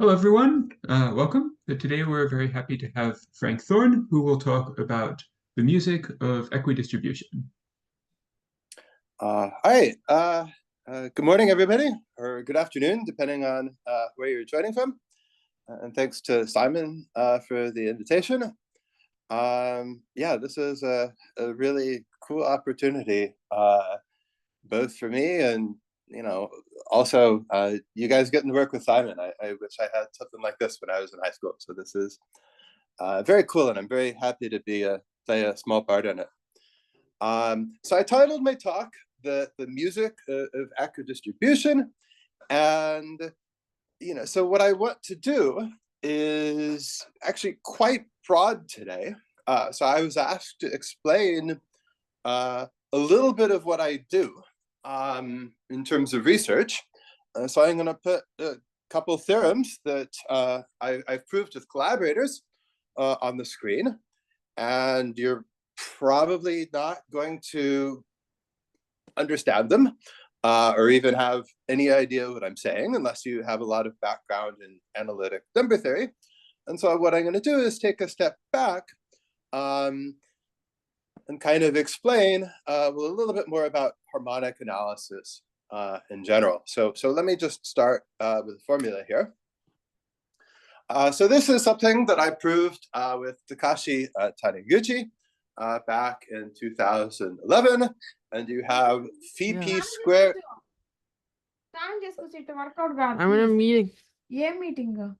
Hello, everyone. Welcome. Today, we're very happy to have Frank Thorne, who will talk about the music of equidistribution. All right. Good morning, everybody, or good afternoon, depending on where you're joining from. And thanks to Simon for the invitation. Yeah, this is a really cool opportunity, both for me and, also you guys getting to work with Simon. I wish I had something like this when I was in high school. So this is very cool, and I'm very happy to play a small part in it. So I titled my talk the music of equidistribution, and so what I want to do is actually quite broad today. So I was asked to explain a little bit of what I do in terms of research. So I'm going to put a couple theorems that I've proved with collaborators on the screen, and you're probably not going to understand them or even have any idea what I'm saying unless you have a lot of background in analytic number theory. And so what I'm going to do is take a step back and kind of explain a little bit more about harmonic analysis in general. So let me just start with a formula here. So this is something that I proved with Takashi Taniguchi back in 2011, and you have phi p squared. I'm in a meeting. Yeah, meeting.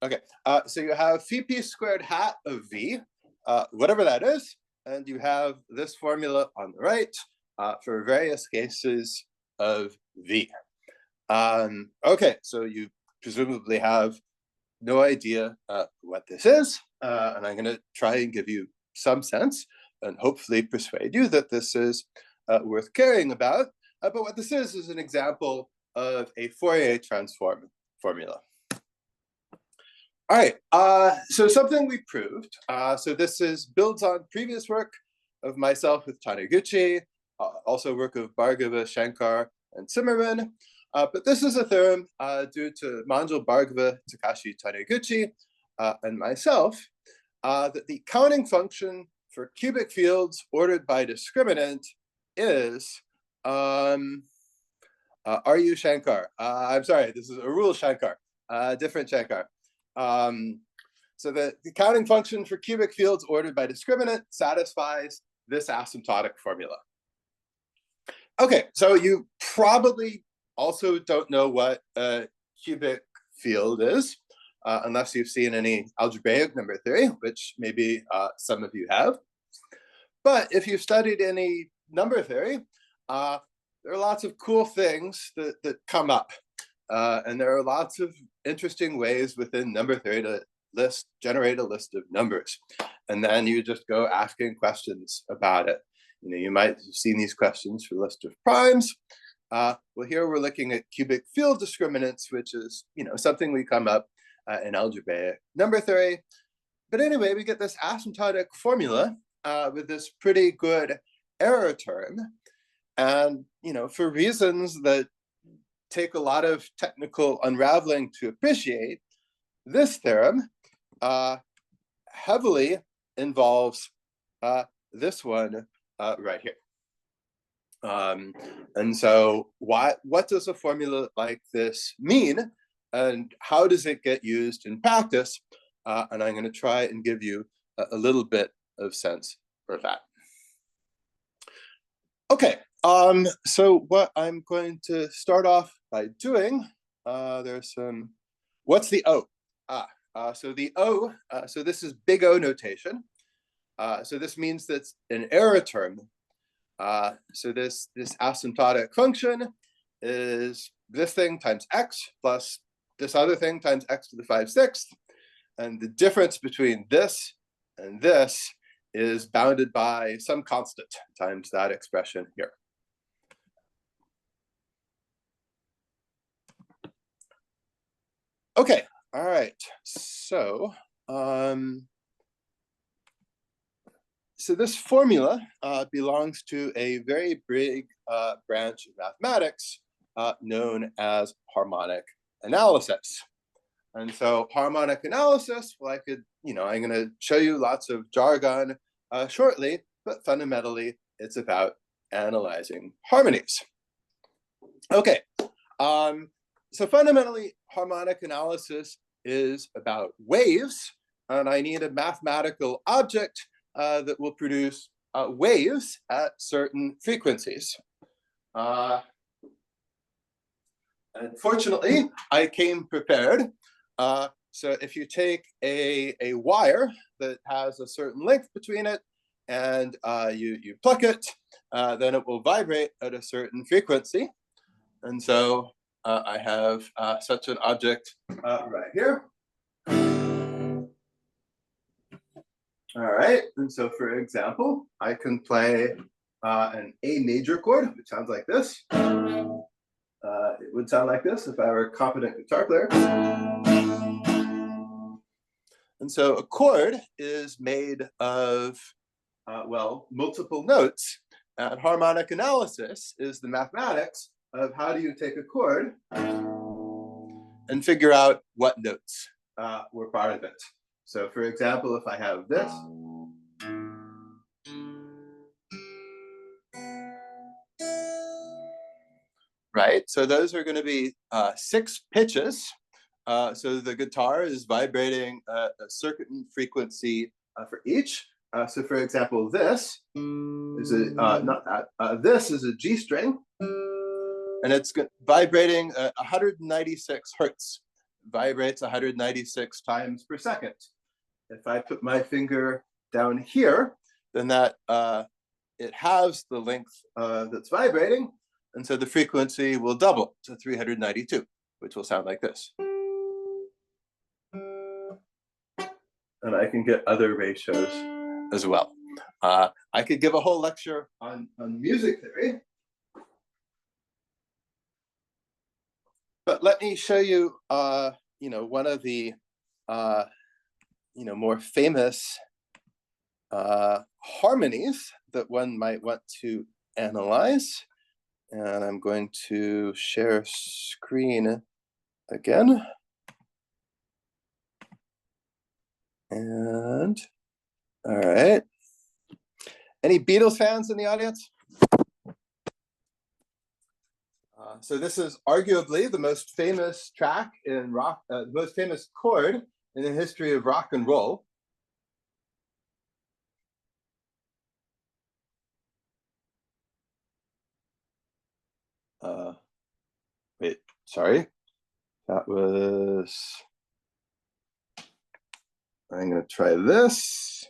Okay, so you have phi p squared hat of v, whatever that is, and you have this formula on the right for various cases of v. Okay, so you presumably have no idea what this is, and I'm going to try and give you some sense and hopefully persuade you that this is worth caring about. But what this is an example of a Fourier transform formula. All right, so something we proved. So this builds on previous work of myself with Taniguchi, also work of Bhargava, Shankar, and Zimmerman. But this is a theorem due to Manjul, Bhargava, Takashi, Taniguchi, and myself, that the counting function for cubic fields ordered by discriminant is RU Shankar. I'm sorry, this is Arul Shankar, different Shankar. So the counting function for cubic fields ordered by discriminant satisfies this asymptotic formula. Okay, so you probably also don't know what a cubic field is, unless you've seen any algebraic number theory, which maybe some of you have. But if you've studied any number theory, there are lots of cool things that come up. And there are lots of interesting ways within number theory to generate a list of numbers. And then you just go asking questions about it. You might have seen these questions for list of primes. Well, here we're looking at cubic field discriminants, which is something we come up in algebraic number theory. But anyway, we get this asymptotic formula with this pretty good error term. And for reasons that take a lot of technical unraveling to appreciate, this theorem heavily involves this one right here. And so what does a formula like this mean, and how does it get used in practice? And I'm going to try and give you a little bit of sense for that. Okay, so what I'm going to start off by doing, there's some, what's the O? So the O, so this is big O notation. So this means that's an error term. So this asymptotic function is this thing times x plus this other thing times x to the 5/6. And the difference between this and this is bounded by some constant times that expression here. Okay, all right. So, so this formula belongs to a very big branch of mathematics known as harmonic analysis. And so harmonic analysis, well, I could, I'm going to show you lots of jargon shortly, but fundamentally, it's about analyzing harmonies. Okay, so fundamentally, harmonic analysis is about waves, and I need a mathematical object that will produce waves at certain frequencies. Unfortunately, I came prepared. So if you take a wire that has a certain length between it and you pluck it, then it will vibrate at a certain frequency. And so I have such an object right here. All right, and so for example, I can play an A major chord, which sounds like this. It would sound like this if I were a competent guitar player. And so a chord is made of, multiple notes. And harmonic analysis is the mathematics of how do you take a chord and figure out what notes were part of it. So for example, if I have this, right? So those are going to be 6 pitches. So the guitar is vibrating a certain frequency for each. So for example, this is this is a G string, and it's vibrating 196 hertz. Vibrates 196 times per second. If I put my finger down here, then that it halves the length that's vibrating, and so the frequency will double to 392, which will sound like this. And I can get other ratios as well. I could give a whole lecture on music theory, but let me show you, one of the, more famous harmonies that one might want to analyze. And I'm going to share screen again. And all right. Any Beatles fans in the audience? So this is arguably the most famous track in rock, the most famous chord in the history of rock and roll. Wait, sorry. That was, I'm going to try this.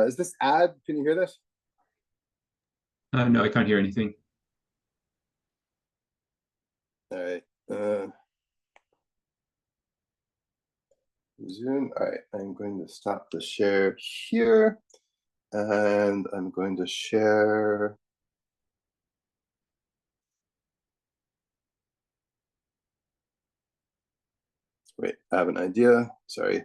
Is this ad? Can you hear this? No, I can't hear anything. All right. Zoom. All right. I'm going to stop the share here, and I'm going to share. Wait, I have an idea. Sorry.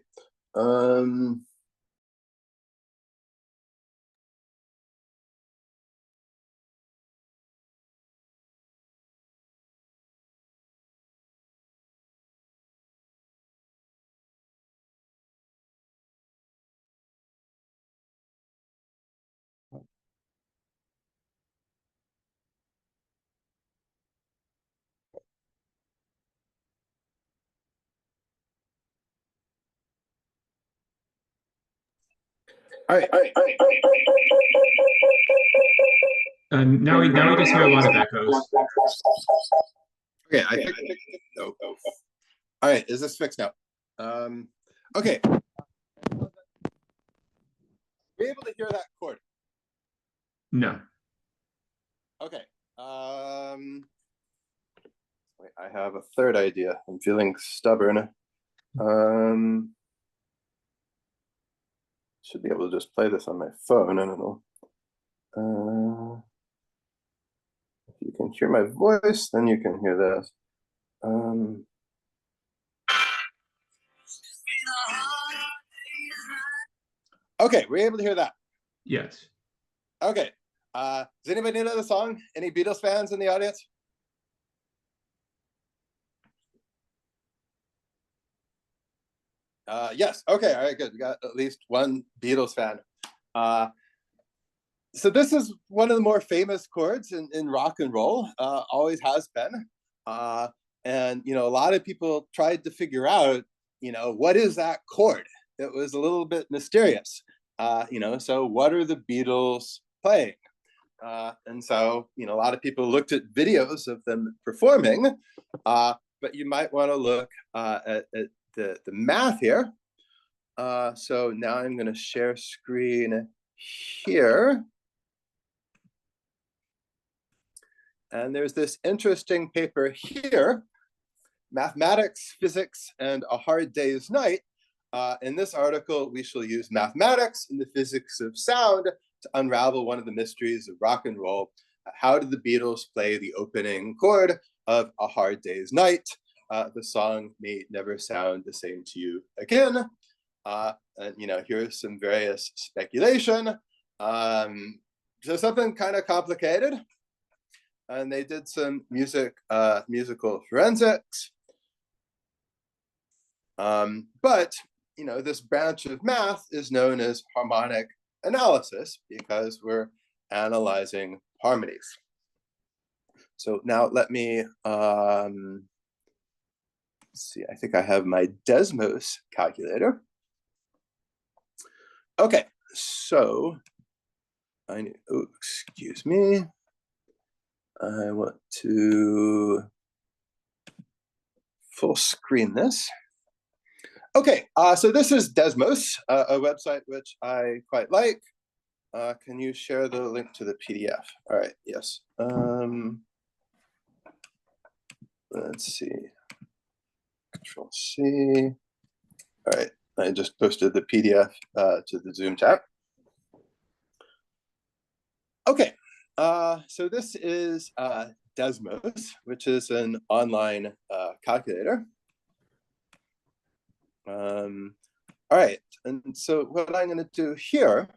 All right. Now we just hear a lot of echoes. Okay, I think. No. All right, is this fixed now? Okay. Be able to hear that chord? No. Okay. Wait, I have a third idea. I'm feeling stubborn. Should be able to just play this on my phone. I don't know. If you can hear my voice, then you can hear this. Okay, were you able to hear that? Yes. Okay. Does anybody know the song? Any Beatles fans in the audience? Yes. Okay. All right. Good. We got at least one Beatles fan. So this is one of the more famous chords in rock and roll. Always has been. And a lot of people tried to figure out, what is that chord? It was a little bit mysterious. So what are the Beatles playing? And so, a lot of people looked at videos of them performing, but you might want to look at the math here. So now I'm going to share screen here. And there's this interesting paper here, Mathematics, Physics, and a Hard Day's Night. In this article, we shall use mathematics and the physics of sound to unravel one of the mysteries of rock and roll. How did the Beatles play the opening chord of A Hard Day's Night? The song may never sound the same to you again. And here's some various speculation. So something kind of complicated. And they did some musical forensics. But this branch of math is known as harmonic analysis because we're analyzing harmonies. So now let me see, I think I have my Desmos calculator. Okay, so excuse me. I want to full screen this. Okay, so this is Desmos, a website which I quite like. Can you share the link to the PDF? All right, yes. Let's see. Control C. All right, I just posted the PDF to the Zoom chat. Okay, so this is Desmos, which is an online calculator. All right, and so what I'm going to do here,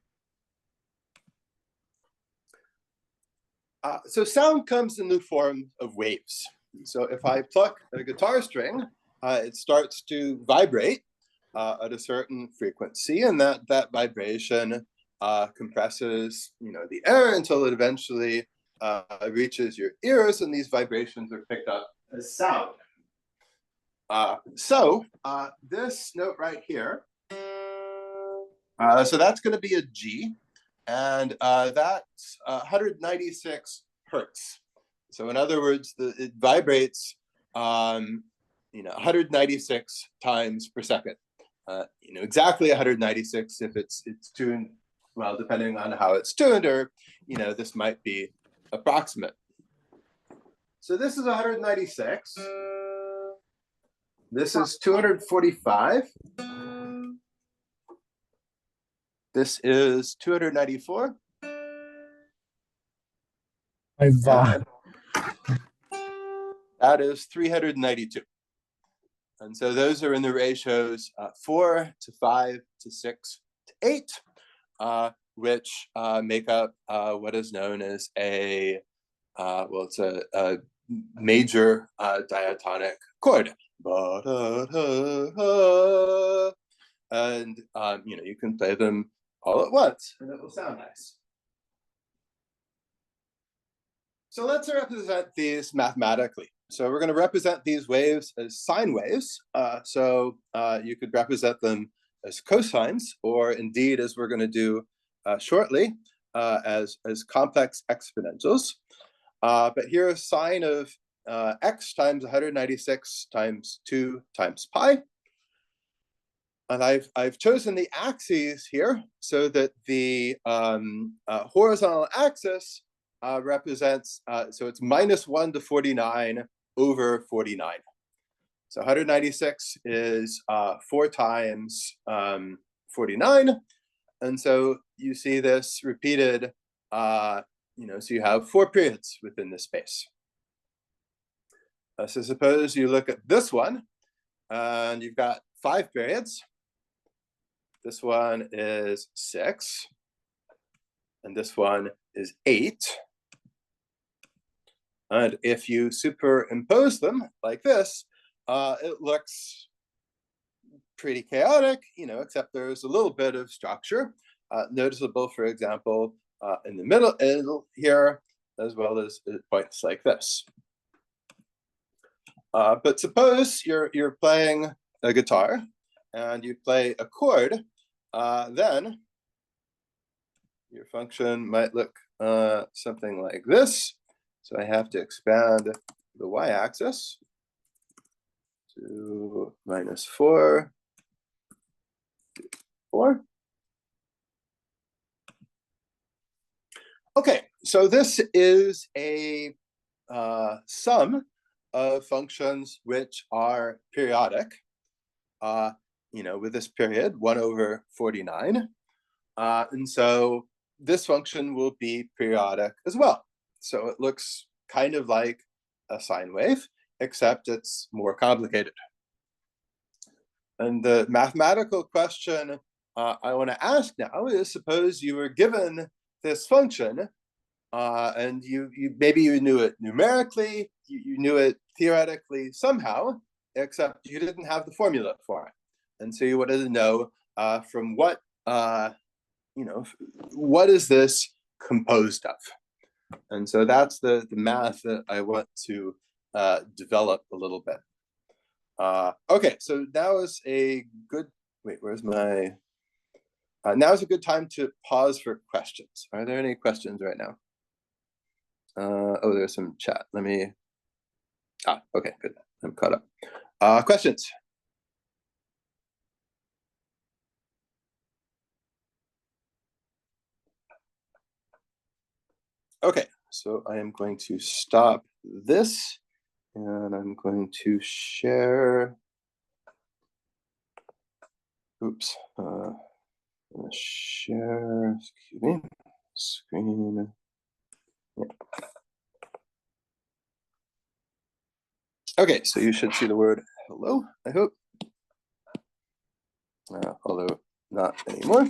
so sound comes in the form of waves. So if I pluck a guitar string, it starts to vibrate at a certain frequency, and that vibration compresses, the air until it eventually reaches your ears, and these vibrations are picked up as sound. So this note right here, so that's going to be a G, and that's 196 hertz. So in other words, it vibrates, 196 times per second. Exactly 196 if it's tuned, well, depending on how it's tuned, or this might be approximate. So this is 196. This is 245. This is 294. That is 392. And so those are in the ratios 4 to 5 to 6 to 8, which make up what is known as a, it's a major diatonic chord. And you can play them all at once and it will sound nice. So let's represent these mathematically. So we're going to represent these waves as sine waves. So you could represent them as cosines, or indeed, as we're going to do shortly, as complex exponentials. But here is sine of x times 196 times 2 times pi. And I've chosen the axes here so that the horizontal axis represents, so it's -1 to 49 over 49. So 196 is 4 times 49. And so you see this repeated, so you have 4 periods within this space. So suppose you look at this one, and you've got 5 periods. this one is 6, and this one is 8. And if you superimpose them like this, it looks pretty chaotic, except there's a little bit of structure noticeable, for example, in the middle here, as well as points like this. But suppose you're playing a guitar and you play a chord, then your function might look something like this. So I have to expand the y-axis to -4, 4. Okay, so this is a sum of functions which are periodic, with this period, 1/49. And so this function will be periodic as well. So it looks kind of like a sine wave, except it's more complicated. And the mathematical question I want to ask now is, suppose you were given this function, and maybe you knew it numerically, you knew it theoretically somehow, except you didn't have the formula for it. And so you wanted to know from what, what is this composed of? And so that's the math that I want to develop a little bit. Okay, so now is a good, where's my, now is a good time to pause for questions. Are there any questions right now? Oh, there's some chat. Let me, okay, good, I'm caught up. Questions? Okay, so I am going to stop this and I'm going to share, oops, I'm gonna share, excuse me, screen. Yeah. Okay, so you should see the word hello, I hope. Although not anymore.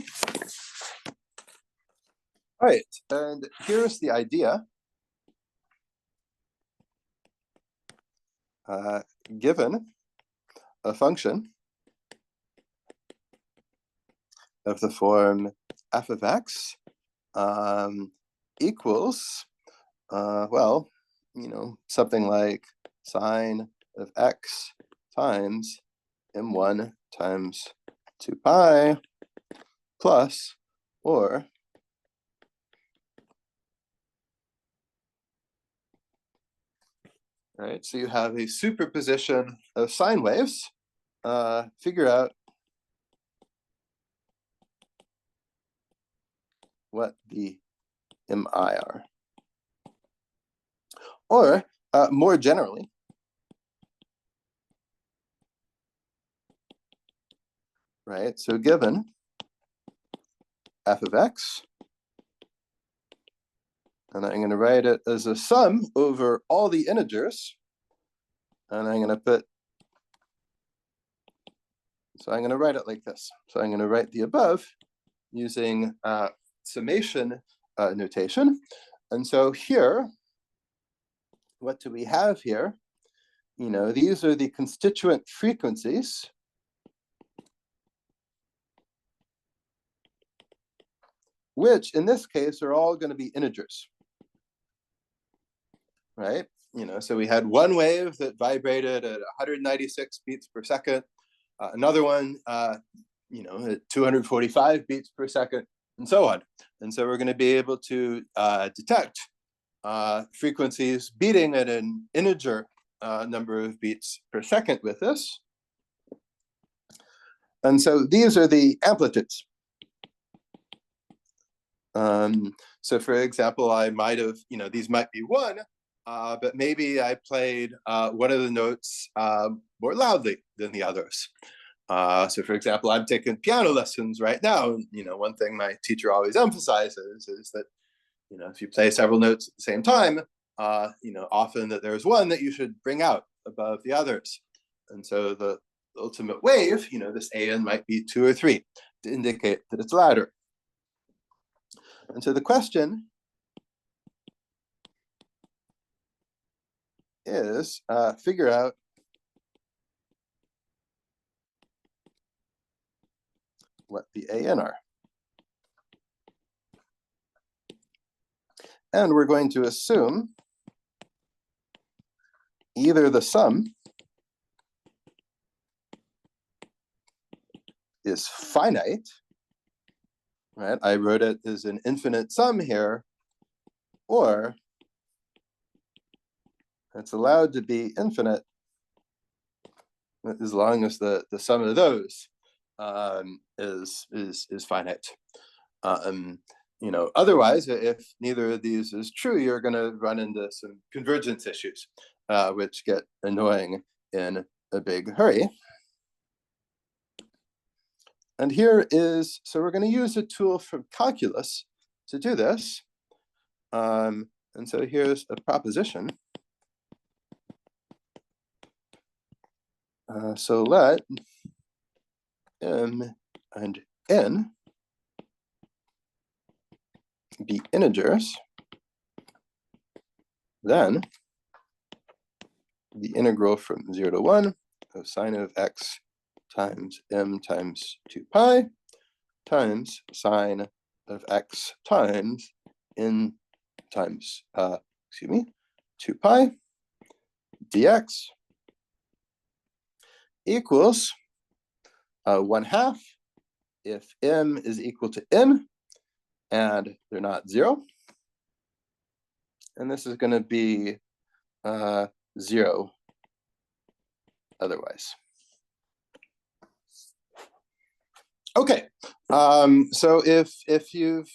All right, and here's the idea. Given a function of the form f of x equals, well, something like sine of x times m1 times 2 pi plus, or right, so you have a superposition of sine waves. Figure out what the mi are. Or more generally, right, so given f of x, and I'm going to write it as a sum over all the integers, and I'm going to put, so I'm going to write it like this. So I'm going to write the above using summation notation. And so here, what do we have here? These are the constituent frequencies which in this case are all going to be integers, right? So we had one wave that vibrated at 196 beats per second, another one, at 245 beats per second, and so on. And so we're going to be able to detect frequencies beating at an integer number of beats per second with this. And so these are the amplitudes. So for example, I might have, these might be 1, but maybe I played one of the notes more loudly than the others. So for example, I'm taking piano lessons right now. And, one thing my teacher always emphasizes is that, if you play several notes at the same time, often that there's one that you should bring out above the others. And so the ultimate wave, this AN might be 2 or 3, to indicate that it's ladder. And so the question is figure out what the AN are. And we're going to assume either the sum is finite, right? I wrote it as an infinite sum here, or it's allowed to be infinite as long as the sum of those is finite. You know, otherwise, if neither of these is true, you're going to run into some convergence issues, which get annoying in a big hurry. And here is, so we're going to use a tool from calculus to do this. And so here's a proposition. So let m and n be integers, then the integral from 0 to 1 of sine of x times m times 2 pi times sine of x times n times 2 pi dx equals 1/2 if m is equal to n and they're not 0. And this is going to be 0 otherwise. Okay, so if you've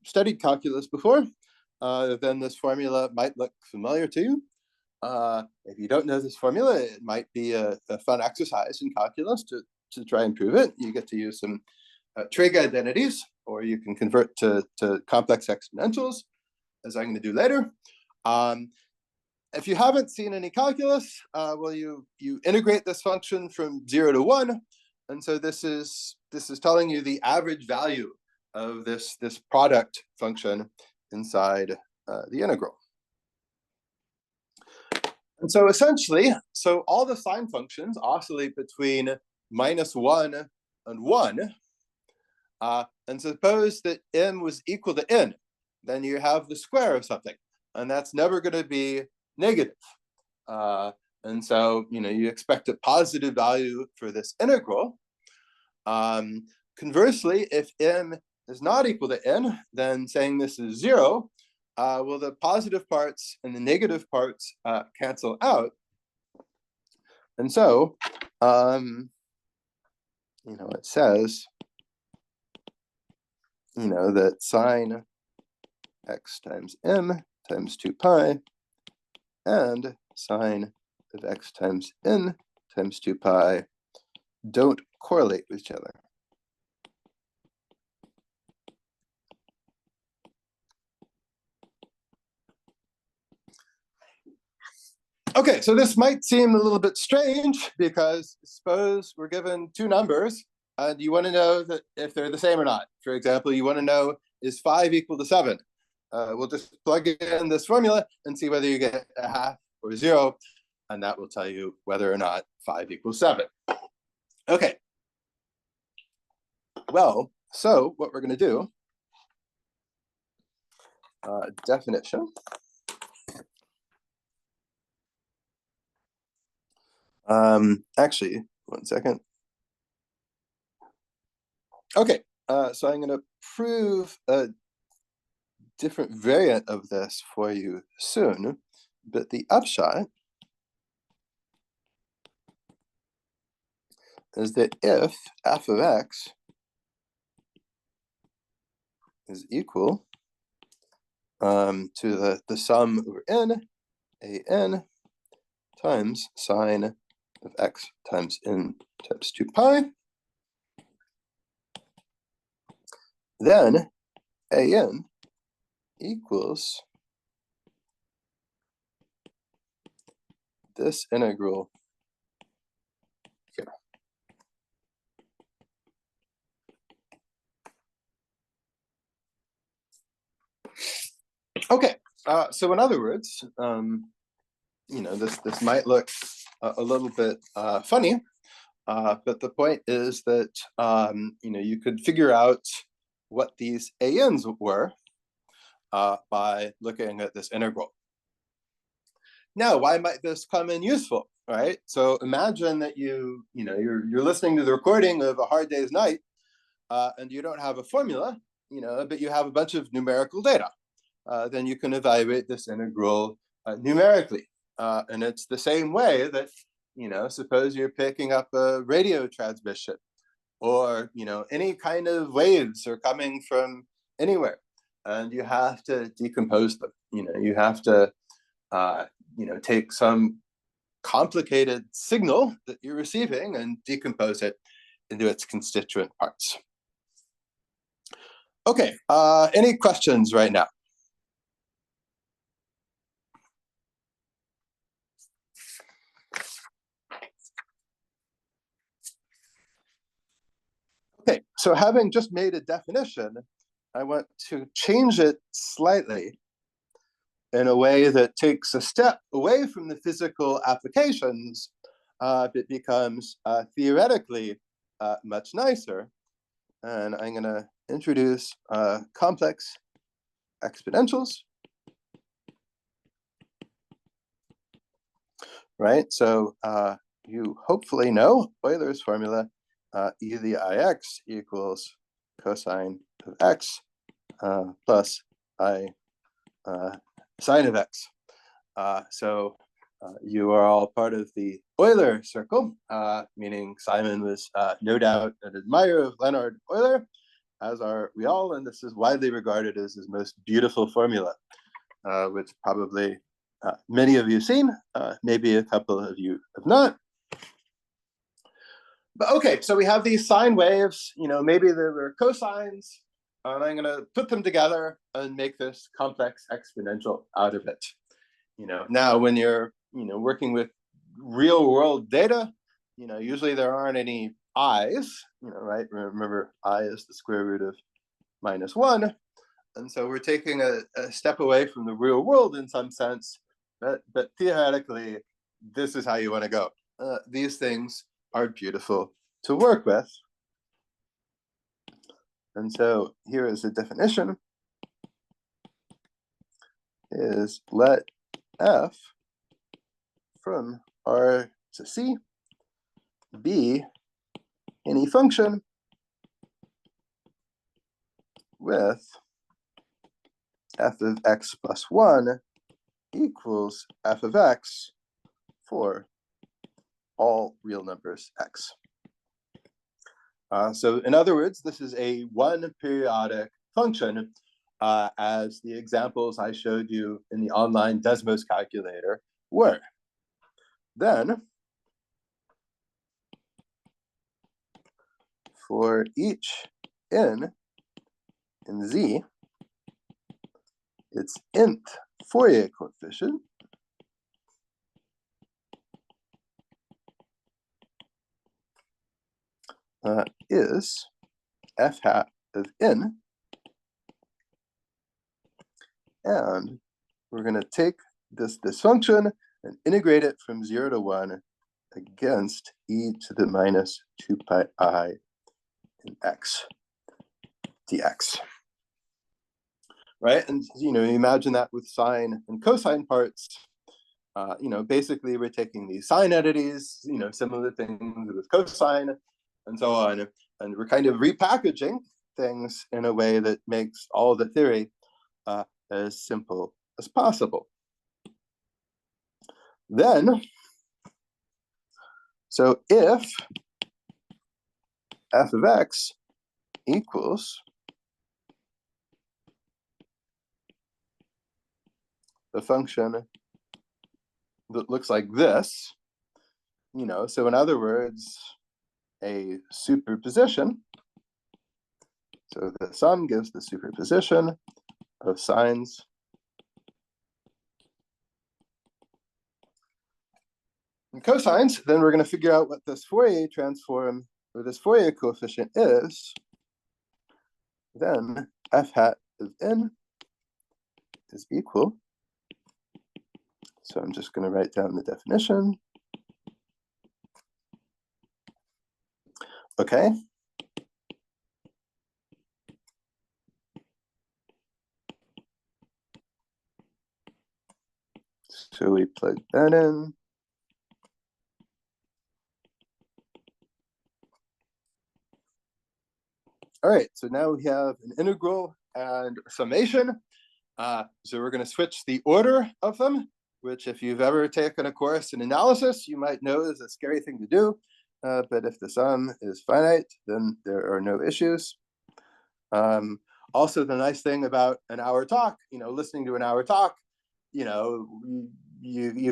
studied calculus before, then this formula might look familiar to you. If you don't know this formula, it might be a fun exercise in calculus to try and prove it. You get to use some trig identities, or you can convert to complex exponentials, as I'm going to do later. If you haven't seen any calculus, well, you integrate this function from 0 to 1, and so this is telling you the average value of this product function inside the integral. And so essentially, so all the sine functions oscillate between -1 and 1. And suppose that m was equal to n, then you have the square of something, and that's never going to be negative. And so, you know, you expect a positive value for this integral. Conversely, if m is not equal to n, then saying this is 0, well, the positive parts and the negative parts cancel out. And so, you know, it says, you know, that sine x times m times 2 pi and sine of x times n times 2 pi don't correlate with each other. Okay, so this might seem a little bit strange because suppose we're given two numbers and you want to know that if they're the same or not. For example, you want to know, is 5 equal to 7? We'll just plug in this formula and see whether you get 1/2 or 0, and that will tell you whether or not 5 equals 7. Okay. Well, so what we're going to do, definition. Actually, one second. Okay, so I'm going to prove a different variant of this for you soon, but the upshot is that if f of x is equal to the sum over n, an times sine of x times n times 2 pi, then an equals this integral here. Okay, so in other words, this might look a little bit funny, but the point is that you could figure out what these ANs were by looking at this integral. Now, why might this come in useful, right? So imagine that you're listening to the recording of A Hard Day's Night, and you don't have a formula, but you have a bunch of numerical data. Then you can evaluate this integral numerically. And it's the same way that, suppose you're picking up a radio transmission, or, any kind of waves are coming from anywhere, and you have to decompose them. You have to, take some complicated signal that you're receiving and decompose it into its constituent parts. Okay, any questions right now? Okay, so having just made a definition, I want to change it slightly in a way that takes a step away from the physical applications, but becomes theoretically much nicer. And I'm going to introduce complex exponentials. Right, so you hopefully know Euler's formula, e to the ix equals cosine of x plus I sine of x. So you are all part of the Euler circle, meaning Simon was no doubt an admirer of Leonhard Euler, as are we all, and this is widely regarded as his most beautiful formula, which probably many of you have seen, maybe a couple of you have not. But okay, so we have these sine waves, maybe there were cosines, and I'm going to put them together and make this complex exponential out of it. Now when you're, working with real world data, usually there aren't any i's, right? Remember, I is the square root of -1. And so we're taking a step away from the real world in some sense, but theoretically, this is how you want to go. These things are beautiful to work with. And so here is the definition, is let f from R to C be any function with f of x plus 1 equals f of x for all real numbers x. So in other words, this is a one periodic function, as the examples I showed you in the online Desmos calculator were. Then, for each n in Z, its nth Fourier coefficient is f hat of n, and we're going to take this function and integrate it from 0 to 1 against e to the minus 2 pi I in x dx. Right, and imagine that with sine and cosine parts. Basically we're taking these sine entities, similar things with cosine and so on, and we're kind of repackaging things in a way that makes all the theory as simple as possible. Then, so if f of x equals the function that looks like this, so in other words, a superposition. So the sum gives the superposition of sines and cosines. Then we're going to figure out what this Fourier transform, or this Fourier coefficient is. Then f hat of n is equal. So I'm just going to write down the definition. Okay. So we plug that in. All right, so now we have an integral and a summation. So we're going to switch the order of them, which if you've ever taken a course in analysis, you might know is a scary thing to do. But if the sum is finite, then there are no issues. Also, the nice thing about an hour talk, listening to an hour talk, you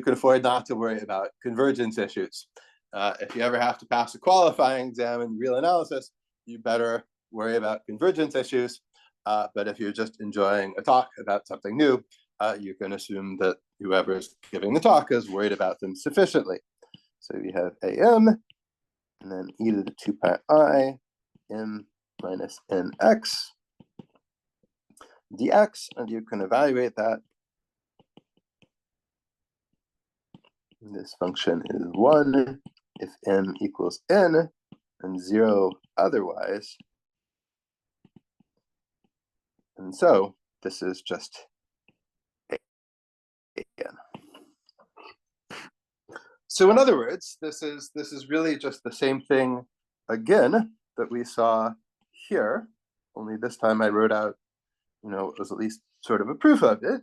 can afford not to worry about convergence issues. If you ever have to pass a qualifying exam in real analysis, you better worry about convergence issues. But if you're just enjoying a talk about something new, you can assume that whoever's giving the talk is worried about them sufficiently. So we have AM, and then e to the 2 pi I, m minus nx dx, and you can evaluate that. This function is 1 if m equals n, and 0 otherwise. And so this is just again. So in other words, this is really just the same thing again that we saw here, only this time I wrote out, it was at least sort of a proof of it.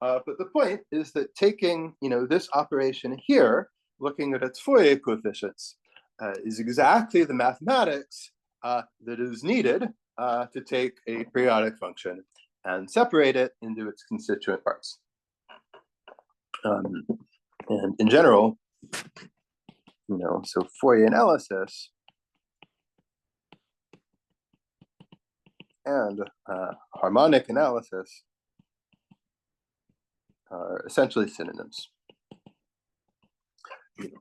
But the point is that taking, this operation here, looking at its Fourier coefficients, is exactly the mathematics that is needed to take a periodic function and separate it into its constituent parts. And in general, so Fourier analysis and harmonic analysis are essentially synonyms.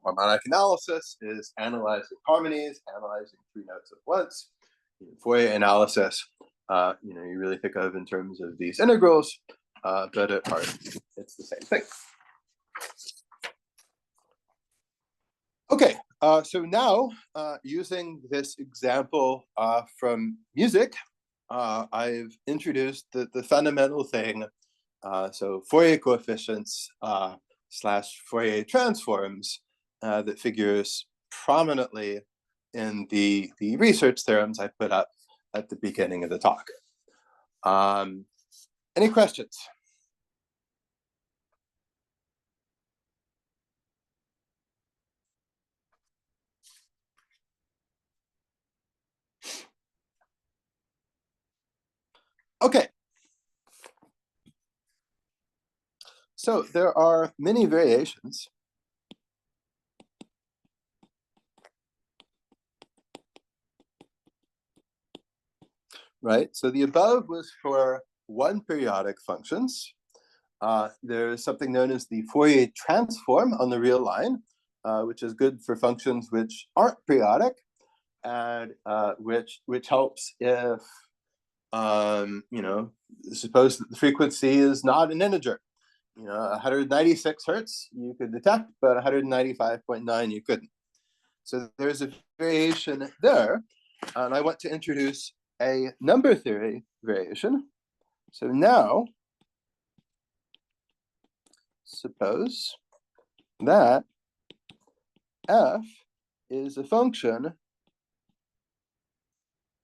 Harmonic analysis is analyzing harmonies, analyzing 3 notes at once. Fourier analysis, you really think of in terms of these integrals, but at heart, it's the same thing. Okay, so now using this example from music, I've introduced the fundamental thing. So Fourier coefficients / Fourier transforms that figures prominently in the research theorems I put up at the beginning of the talk. Any questions? Okay. So there are many variations. Right, so the above was for 1 periodic functions. There's something known as the Fourier transform on the real line, which is good for functions which aren't periodic, and which helps if suppose that the frequency is not an integer. 196 hertz you could detect, but 195.9 you couldn't. So there's a variation there, and I want to introduce a number theory variation. So now, suppose that f is a function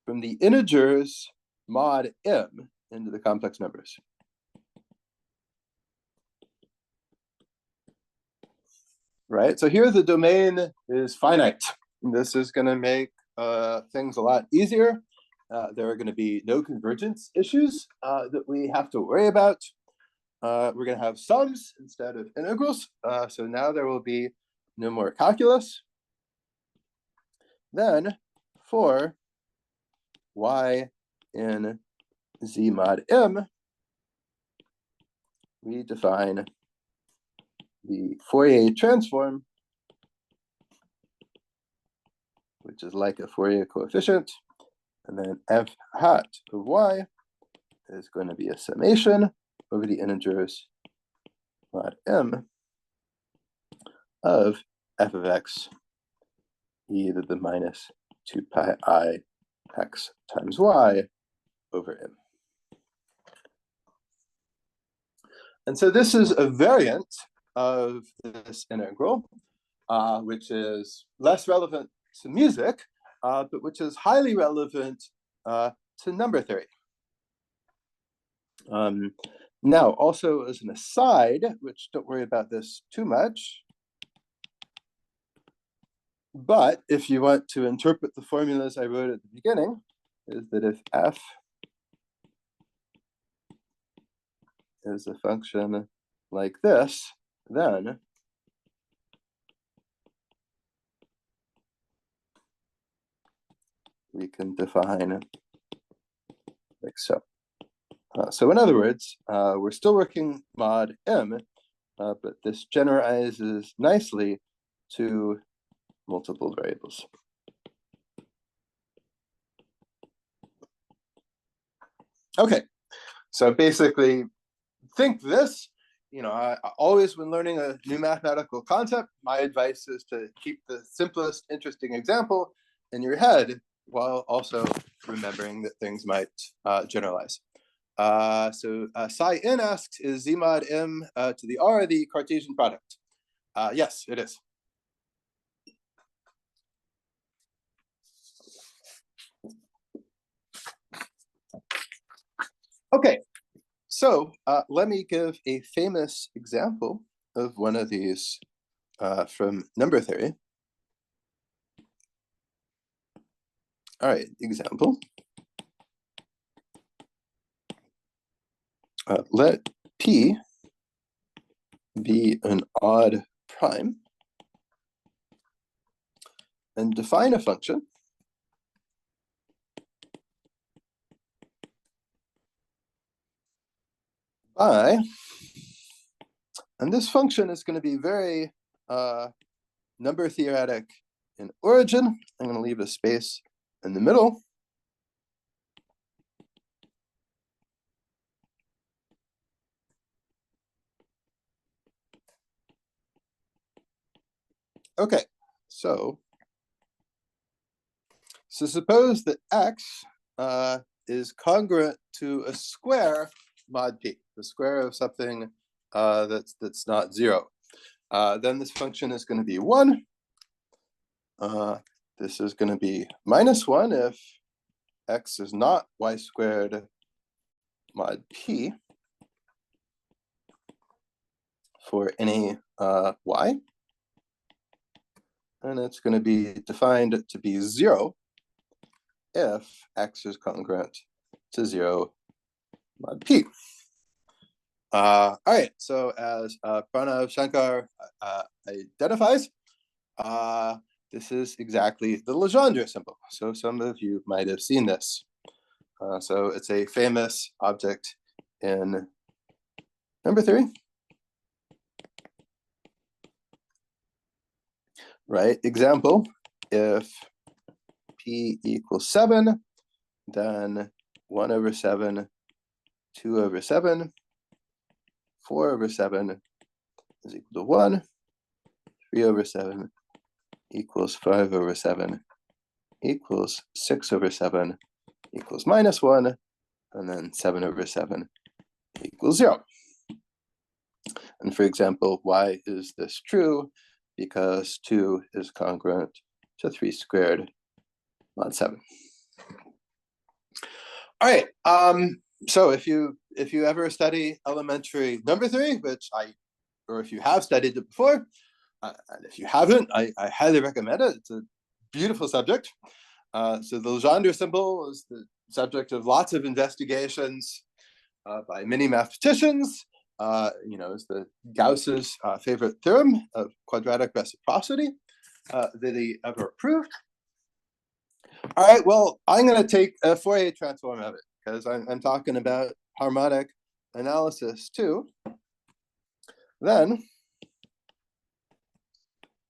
from the integers mod m into the complex numbers. Right, so here the domain is finite. This is going to make things a lot easier. There are going to be no convergence issues that we have to worry about. We're going to have sums instead of integrals. So now there will be no more calculus. Then for y in z mod m, we define the Fourier transform, which is like a Fourier coefficient, and then f hat of y is going to be a summation over the integers mod m of f of x e to the minus 2 pi I x times y over m. And so this is a variant of this integral, which is less relevant to music, but which is highly relevant to number theory. Now, also as an aside, which don't worry about this too much, but if you want to interpret the formulas I wrote at the beginning, is that if f is a function like this, then we can define like so. So in other words, we're still working mod m, but this generalizes nicely to multiple variables. Okay, so basically think this, I always when learning a new mathematical concept, my advice is to keep the simplest, interesting example in your head while also remembering that things might generalize. So Psi n asks, is Z mod m to the R the Cartesian product? Yes, it is. Okay, so let me give a famous example of one of these from number theory. All right, example. Let P be an odd prime and define a function by, and this function is going to be very number theoretic in origin. I'm going to leave a space in the middle. Okay, so suppose that x is congruent to a square mod p, the square of something that's not 0. Then this function is going to be 1. This is going to be -1 if x is not y squared mod p for any y. And it's going to be defined to be 0 if x is congruent to 0 mod p. All right, so as Pranav Shankar identifies, this is exactly the Legendre symbol. So some of you might have seen this. So it's a famous object in number theory. Right, example, if p equals 7, then 1 over 7, 2 over 7, 4 over 7 is equal to 1, 3 over 7 equals 5 over 7 equals 6 over 7 equals -1, and then 7 over 7 equals 0. And for example, why is this true? Because 2 is congruent to 3 squared mod 7. All right, so if you ever study elementary number theory, or if you have studied it before, and if you haven't, I highly recommend it. It's a beautiful subject. So the Legendre symbol is the subject of lots of investigations by many mathematicians. It's the Gauss's favorite theorem of quadratic reciprocity that he ever proved. All right, well, I'm going to take a Fourier transform of it because I'm talking about harmonic analysis too. Then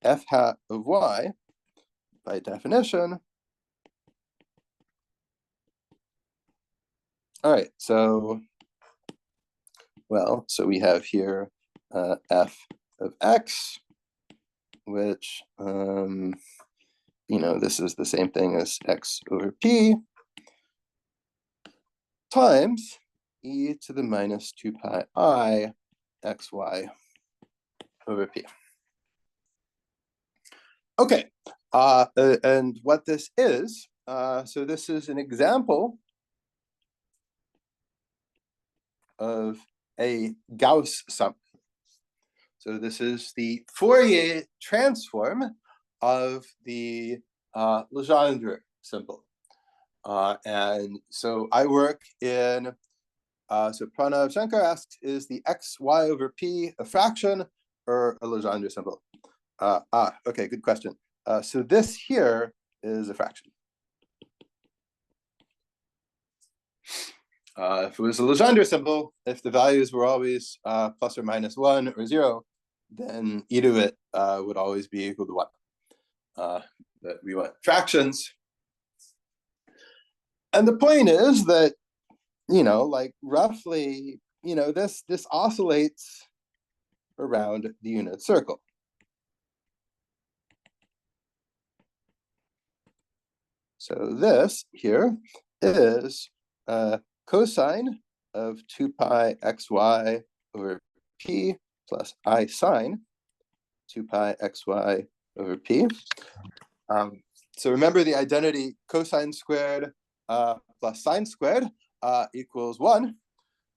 f hat of y, by definition. All right, so Well, so we have here f of x, which, this is the same thing as x over p times e to the minus 2 pi I xy over p. Okay, and what this is, so this is an example of a Gauss sum. So this is the Fourier transform of the Legendre symbol. And so I work in, so Pranav Shankar asks, is the xy over p a fraction or a Legendre symbol? Okay, good question. So this here is a fraction. If it was a Legendre symbol, if the values were always plus or minus 1 or 0, then e to it would always be equal to 1. But we want fractions. And the point is that, like roughly, this oscillates around the unit circle. So this here is cosine of 2 pi xy over p plus I sine 2 pi xy over p. So remember the identity cosine squared plus sine squared equals 1.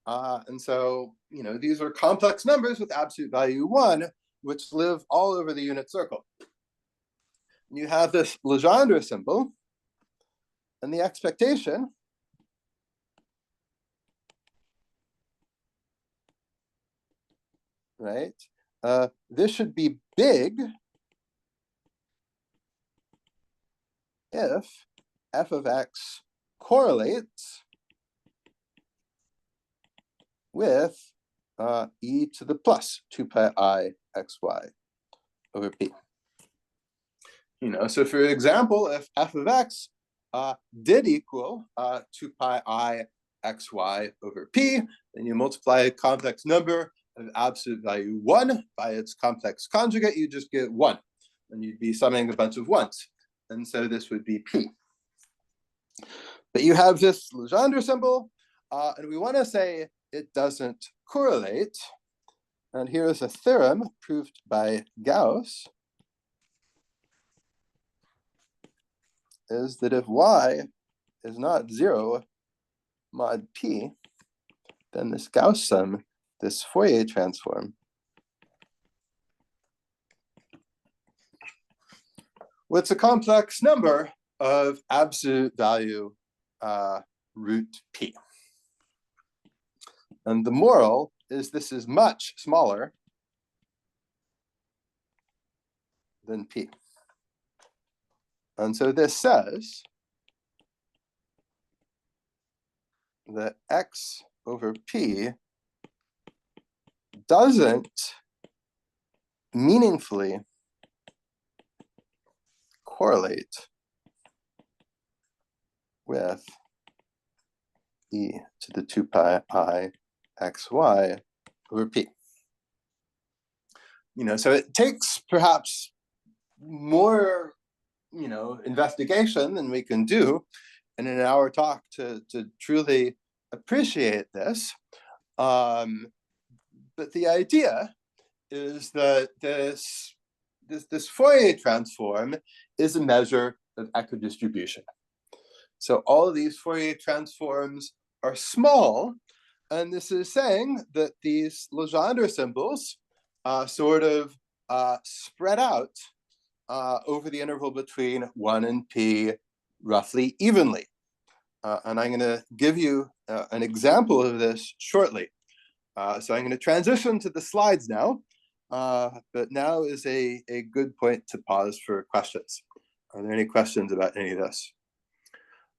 And so, these are complex numbers with absolute value 1, which live all over the unit circle. And you have this Legendre symbol, and the expectation right? This should be big if f of x correlates with e to the plus 2 pi I xy over p. So for example, if f of x did equal 2 pi I xy over p, then you multiply a complex number of absolute value 1 by its complex conjugate, you just get 1. And you'd be summing a bunch of 1s. And so this would be p. But you have this Legendre symbol, and we want to say it doesn't correlate. And here's a theorem proved by Gauss, is that if y is not 0 mod p, then this Gauss sum, this Fourier transform, what's a complex number of absolute value root p. And the moral is this is much smaller than p. And so this says that x over p doesn't meaningfully correlate with e to the 2 pi I xy over p. So it takes perhaps more, investigation than we can do in an hour talk to truly appreciate this. But the idea is that this Fourier transform is a measure of equidistribution. So all of these Fourier transforms are small, and this is saying that these Legendre symbols sort of spread out over the interval between 1 and p roughly evenly. And I'm going to give you an example of this shortly. So I'm going to transition to the slides now, but now is a good point to pause for questions. Are there any questions about any of this?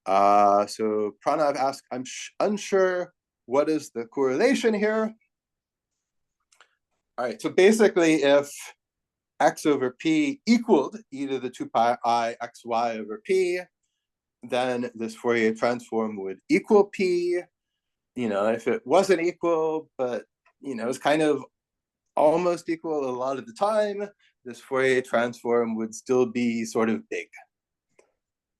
So Pranav asked, I'm unsure what is the correlation here. All right, so basically if x over p equaled e to the 2 pi I xy over p, then this Fourier transform would equal p. If it wasn't equal, but is kind of almost equal a lot of the time, this Fourier transform would still be sort of big.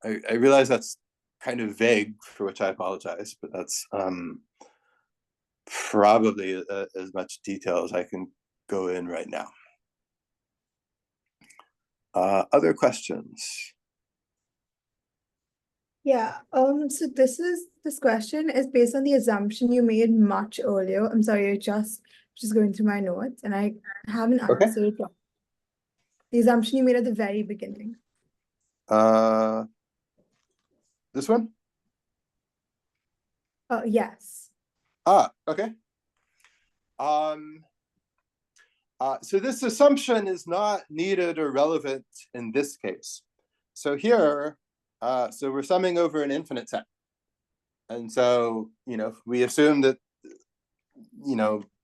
I realize that's kind of vague, for which I apologize, but that's probably as much detail as I can go in right now. Other questions? Yeah, so this question is based on the assumption you made much earlier. I'm sorry, I just going through my notes and I haven't answered it. The assumption you made at the very beginning. This one? Yes. Okay. So this assumption is not needed or relevant in this case. So here, so we're summing over an infinite set. And so, we assume that,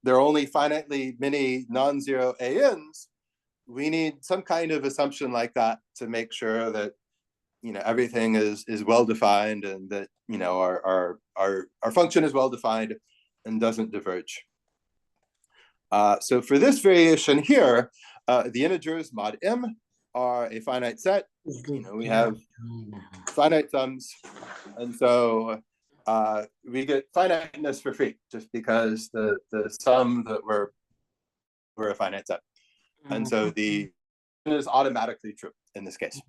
there are only finitely many non-zero ANs. We need some kind of assumption like that to make sure that, everything is well-defined and that, our function is well-defined and doesn't diverge. So for this variation here, the integers mod m are a finite set. We have finite sums, and so we get finiteness for free just because the sum that we're a finite set, and so the is automatically true in this case.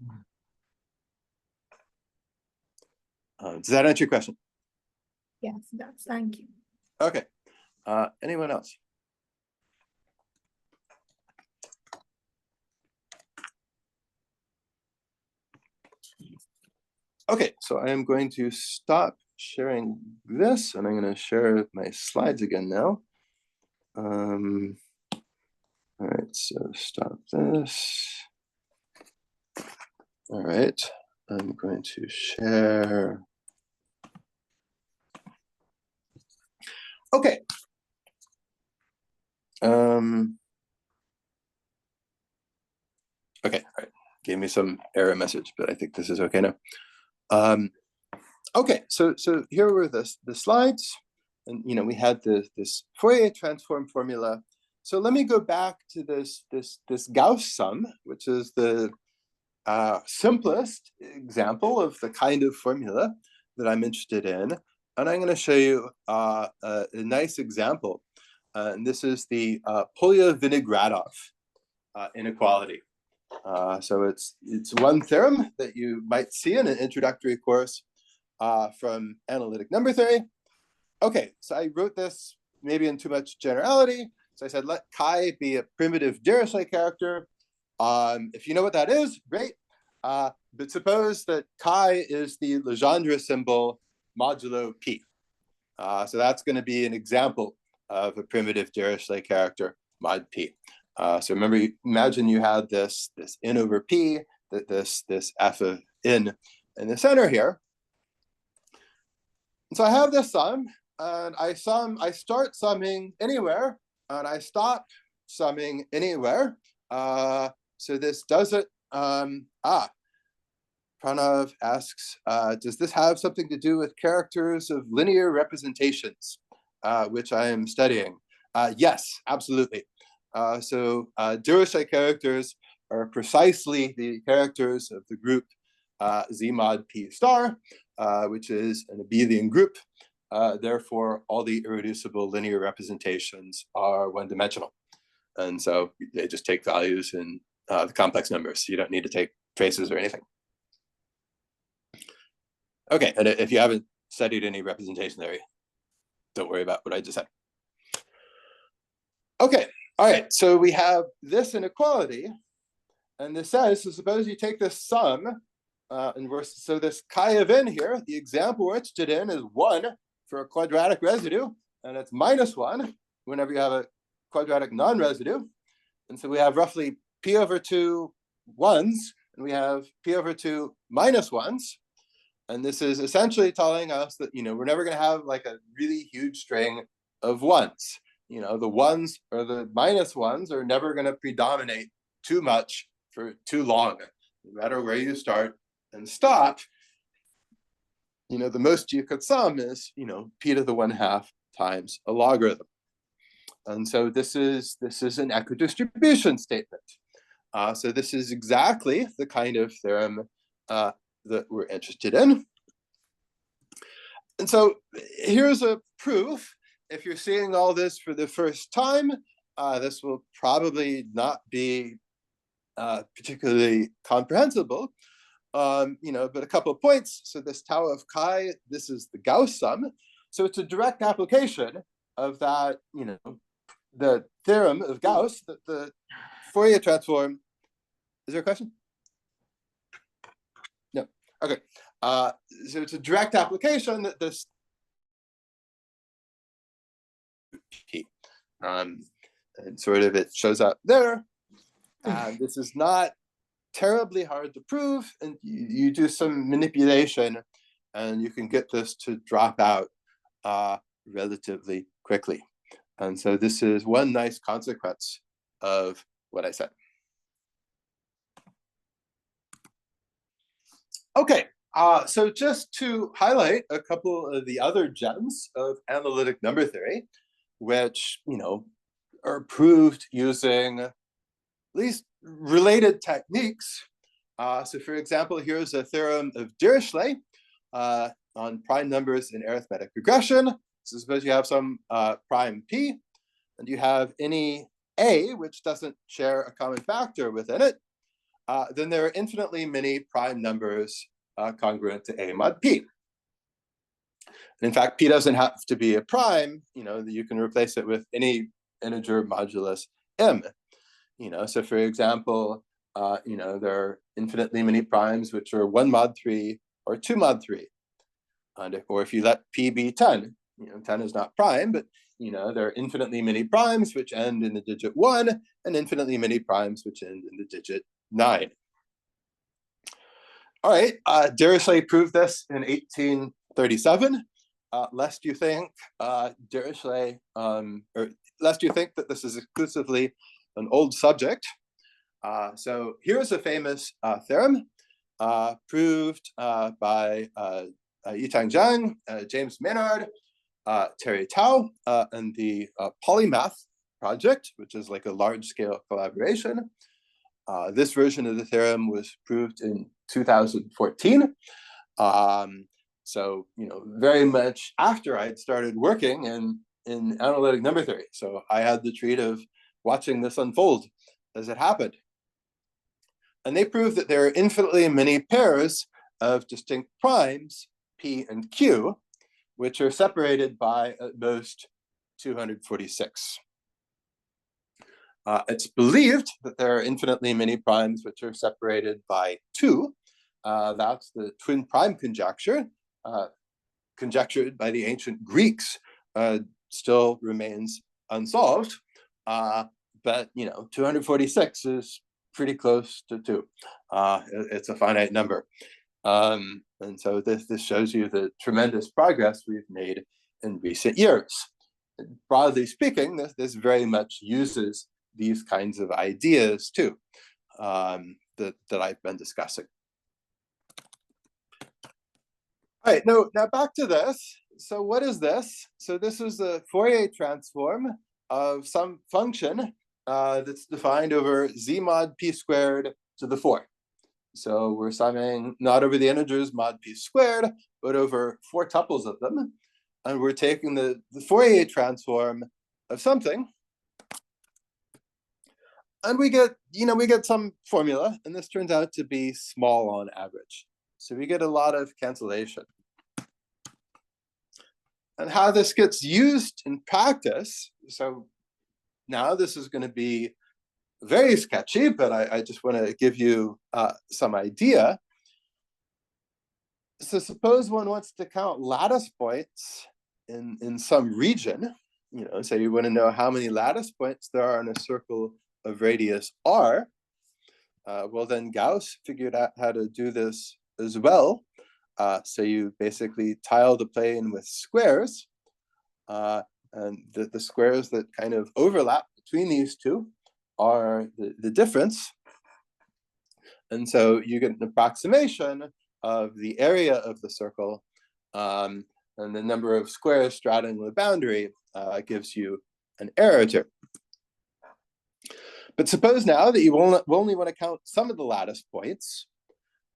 Does that answer your question? Yes, it does. Thank you. Okay. Anyone else? Okay, so I am going to stop sharing this, and I'm going to share my slides again now. All right, so stop this. All right, I'm going to share. Okay. Okay, all right. Gave me some error message, but I think this is okay now. Okay, so here were the slides, and we had this Fourier transform formula. So let me go back to this Gauss sum, which is the simplest example of the kind of formula that I'm interested in, and I'm going to show you a nice example, and this is the Polya-Vinogradov inequality. So it's one theorem that you might see in an introductory course from analytic number theory. Okay, so I wrote this maybe in too much generality. So I said, let chi be a primitive Dirichlet character. If you know what that is, great. But suppose that chi is the Legendre symbol modulo p. So that's going to be an example of a primitive Dirichlet character mod p. So remember, imagine you had this n over p, this f of n in the center here. And so I have this sum, and I start summing anywhere, and I stop summing anywhere. So this does it. Pranav asks, does this have something to do with characters of linear representations, which I am studying? Yes, absolutely. So Dirichlet characters are precisely the characters of the group Z mod P star, which is an abelian group. Therefore, all the irreducible linear representations are one-dimensional. And so they just take values in the complex numbers. You don't need to take traces or anything. Okay, and if you haven't studied any representation theory, don't worry about what I just said. Okay. All right, so we have this inequality, and this says, so suppose you take this sum, so this chi of n here, the example we're interested in is 1 for a quadratic residue, and it's -1 whenever you have a quadratic non-residue. And so we have roughly p over 2 ones, and we have p over 2 -1s. And this is essentially telling us that, we're never going to have like a really huge string of ones. The ones or the -1s are never going to predominate too much for too long. No matter where you start and stop, the most you could sum is, p to the 1/2 times a logarithm. And so this is an equidistribution statement. So this is exactly the kind of theorem that we're interested in. And so here's a proof. If you're seeing all this for the first time, this will probably not be particularly comprehensible, but a couple of points. So this tau of chi, this is the Gauss sum. So it's a direct application of that, the theorem of Gauss, that the Fourier transform. Is there a question? No. Okay. So it's a direct application that this and sort of it shows up there. And this is not terribly hard to prove, and you do some manipulation and you can get this to drop out relatively quickly. And so this is one nice consequence of what I said. Okay, so just to highlight a couple of the other gems of analytic number theory, which, are proved using at least related techniques. So for example, here's a theorem of Dirichlet on prime numbers in arithmetic regression. So suppose you have some prime p, and you have any a which doesn't share a common factor within it, then there are infinitely many prime numbers congruent to a mod p. And in fact, p doesn't have to be a prime, you can replace it with any integer modulus m. So for example, there are infinitely many primes which are 1 mod 3 or 2 mod 3. Or if you let p be 10, 10 is not prime, but there are infinitely many primes which end in the digit 1 and infinitely many primes which end in the digit 9. All right, Dirichlet proved this in 1837. Lest you think Dirichlet, or lest you think that this is exclusively an old subject. So here's a famous theorem proved by Yitang Zhang, James Maynard, Terry Tao, and the Polymath project, which is like a large-scale collaboration. This version of the theorem was proved in 2014. So, very much after I had started working in analytic number theory. So I had the treat of watching this unfold as it happened. And they proved that there are infinitely many pairs of distinct primes, p and q, which are separated by at most 246. It's believed that there are infinitely many primes which are separated by 2. That's the twin prime conjecture, conjectured by the ancient Greeks, still remains unsolved. But 246 is pretty close to 2. It's a finite number. And so this shows you the tremendous progress we've made in recent years. Broadly speaking, this very much uses these kinds of ideas too, that I've been discussing. All right, now back to this. So what is this? So this is the Fourier transform of some function that's defined over z mod p squared to the 4. So we're summing not over the integers mod p squared, but over 4 tuples of them. And we're taking the Fourier transform of something. And we get some formula, and this turns out to be small on average. So we get a lot of cancellation. And how this gets used in practice, so now this is going to be very sketchy, but I just want to give you some idea. So suppose one wants to count lattice points in some region, so you want to know how many lattice points there are in a circle of radius r. Well, then Gauss figured out how to do this as well. So you basically tile the plane with squares, and the squares that kind of overlap between these two are the difference. And so you get an approximation of the area of the circle, and the number of squares straddling the boundary gives you an error term. But suppose now that you only want to count some of the lattice points.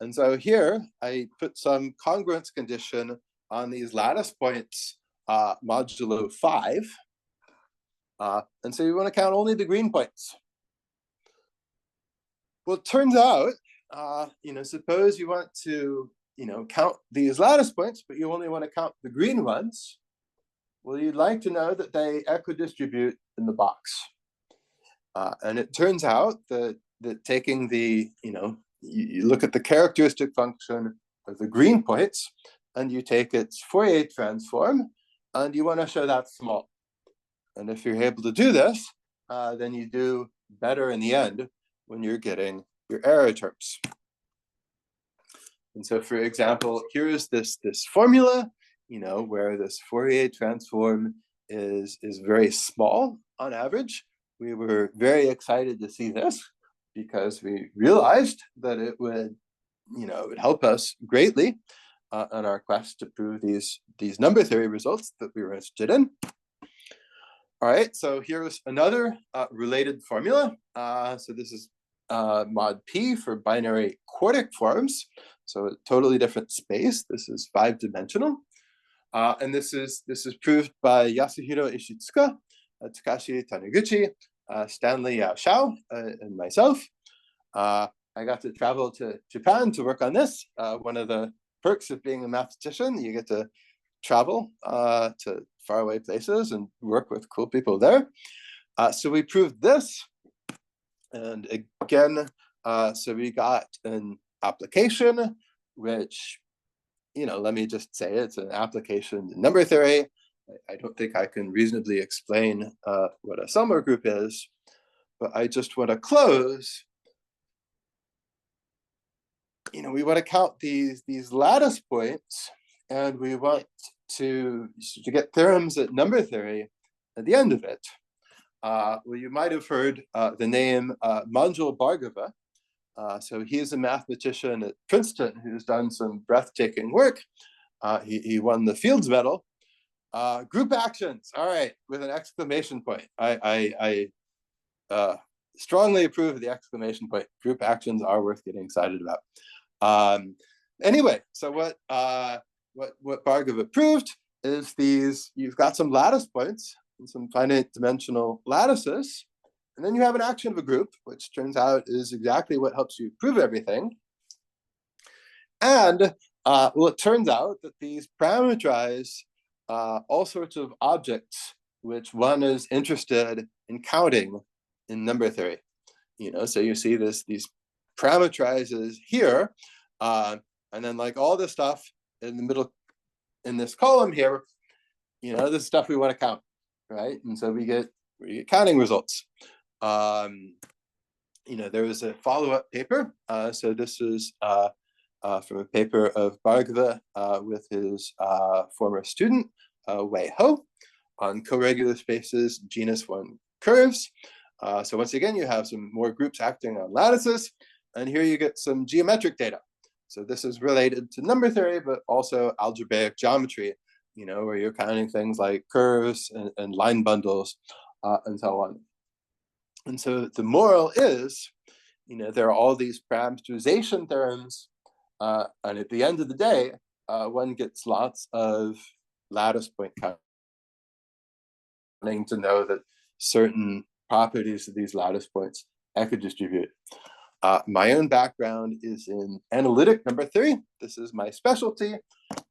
And so here I put some congruence condition on these lattice points modulo 5. And so you want to count only the green points. Well, it turns out, suppose you want to, count these lattice points, but you only want to count the green ones. Well, you'd like to know that they equidistribute in the box. And it turns out that taking the, you look at the characteristic function of the green points, and you take its Fourier transform, and you want to show that small. And if you're able to do this, then you do better in the end when you're getting your error terms. And so, for example, here is this formula, where this Fourier transform is very small on average. We were very excited to see this because we realized that it would, it would help us greatly on our quest to prove these number theory results that we were interested in. All right, so here's another related formula. So this is mod P for binary quartic forms. So a totally different space. This is 5-dimensional. And this is proved by Yasuhiro Ishitsuka, Takashi Taniguchi, Stanley Shao, and myself. I got to travel to Japan to work on this. One of the perks of being a mathematician, you get to travel to faraway places and work with cool people there. So we proved this. And again, so we got an application, which, let me just say it's an application in number theory. I don't think I can reasonably explain what a Selmer group is, but I just want to close. We want to count these lattice points, and we want to get theorems at number theory at the end of it. Well, you might have heard the name Manjul Bhargava. So he is a mathematician at Princeton who's done some breathtaking work. He won the Fields Medal. Group actions, all right, with an exclamation point. I strongly approve of the exclamation point. Group actions are worth getting excited about. Anyway, so what Bhargava proved is you've got some lattice points and some finite dimensional lattices, and then you have an action of a group, which turns out is exactly what helps you prove everything. And well, it turns out that these parameterize all sorts of objects which one is interested in counting in number theory. So you see these parameterizes here, and then like all this stuff in the middle in this column here, this is stuff we want to count, right? And so we get counting results. There was a follow-up paper. So this is from a paper of Bhargava with his former student, Wei Ho, on co-regular spaces, genus 1 curves. So once again, you have some more groups acting on lattices, and here you get some geometric data. So this is related to number theory, but also algebraic geometry, where you're counting things like curves and line bundles and so on. And so the moral is, there are all these parameterization theorems, and at the end of the day, one gets lots of lattice point counting to know that certain properties of these lattice points equidistribute. My own background is in analytic number theory. This is my specialty,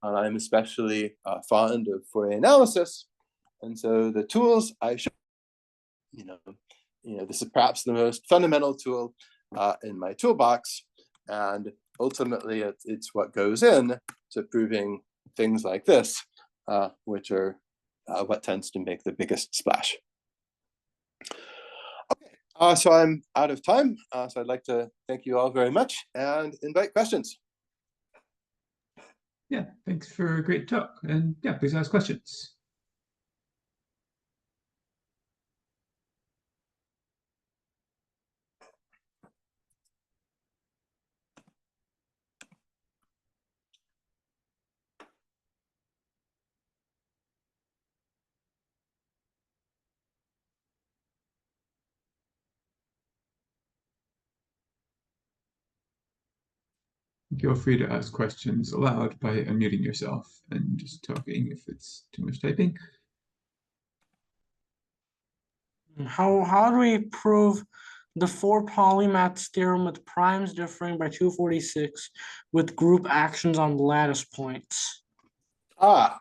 and I'm especially fond of Fourier analysis. And so the tools I show, this is perhaps the most fundamental tool in my toolbox, and ultimately it's what goes in to proving things like this, which are what tends to make the biggest splash. Okay, so I'm out of time, so I'd like to thank you all very much and invite questions. Yeah, thanks for a great talk, and yeah, please ask questions. Feel free to ask questions aloud by unmuting yourself and just talking if it's too much typing. How do we prove the four polymaths theorem with primes differing by 246 with group actions on lattice points? So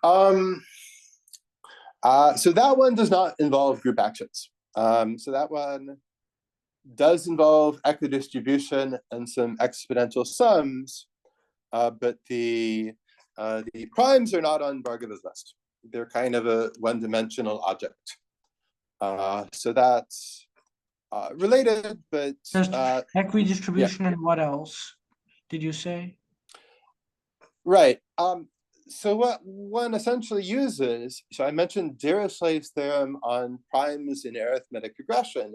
that one does not involve group actions. So that one does involve equidistribution and some exponential sums, but the primes are not on Bargava's list. They're kind of a one-dimensional object. So that's related, but Equidistribution and what else did you say? right. So what one essentially uses, so I mentioned Dirichlet's theorem on primes in arithmetic regression.